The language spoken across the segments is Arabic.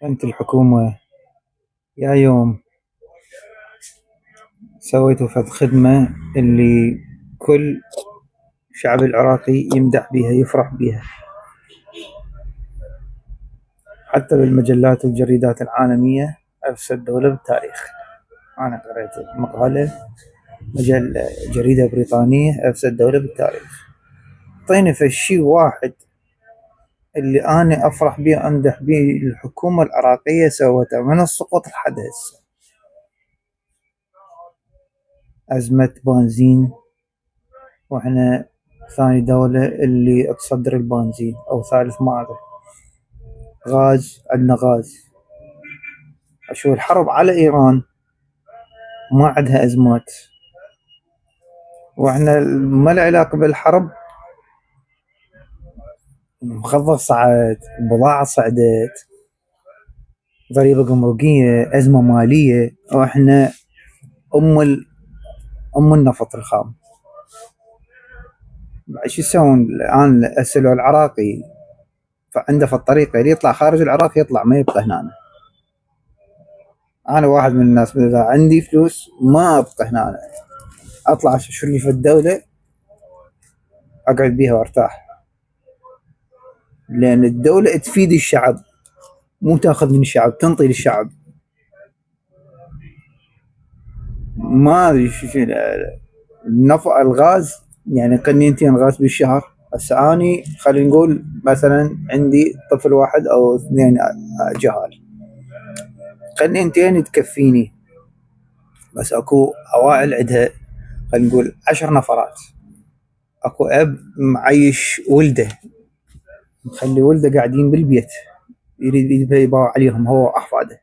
أنت الحكومة يا يوم سويتوا فد خدمة اللي كل الشعب العراقي يمدح بيها يفرح بيها، حتى بالمجلات والجريدات العالمية. أفسد دولة بالتاريخ. أنا قرأت مقالة جريدة بريطانية أفسد دولة بالتاريخ. طيني فشي واحد اللي أنا أفرح بيه أمدح بيه الحكومة العراقية سوتها من السقوط لحد هسه. أزمة بنزين، وإحنا ثاني دولة اللي تصدر البنزين أو ثالث ما أدري. غاز، عندنا غاز. أشوف الحرب على إيران ما عندها أزمات، وإحنا ما له علاقة بالحرب. مخفض صعد، البضاعة صعدت، ضريبة جمركية، أزمة مالية، وإحنا أم النفط الخام. شو يسوون الآن؟ أسألوا العراقي فعنده في الطريقة اللي يطلع خارج العراق يطلع، ما يبقى هنا. أنا واحد من الناس إذا عندي فلوس ما أبقى هنا، أطلع أشوف لي في الدولة أقعد بيها وأرتاح، لأن الدولة تفيد الشعب مو تاخذ من الشعب، تنطي للشعب. ما أدري الغاز يعني قنينتين غاز بالشهر. هسه أني خلينا نقول مثلا عندي طفل واحد أو اثنين جهال، قنينتين تكفيني، بس أكو عوائل عندها خلينا نقول 10 نفرات. أكو أب معيش ولده، مخلي ولده قاعدين بالبيت، يريد يباوع عليهم هو وأحفاده.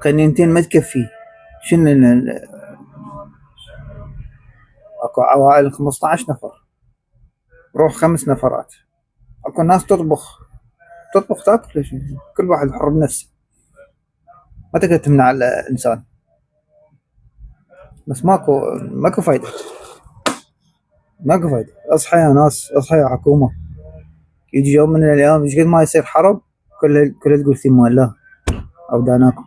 قنينتين ما تكفي. شنو اكو عوائل 15 نفر، روح 5 نفرات. اكو ناس تطبخ تاكل، كل واحد حر بنفسه، ما تقدر تمنع الانسان. بس ماكو فايده، ماكو فايده. اصحى يا ناس، اصحى يا حكومه. يجي يوم من الايام ايش قد ما يصير حرب كلها تقول في امان الله او داناكم.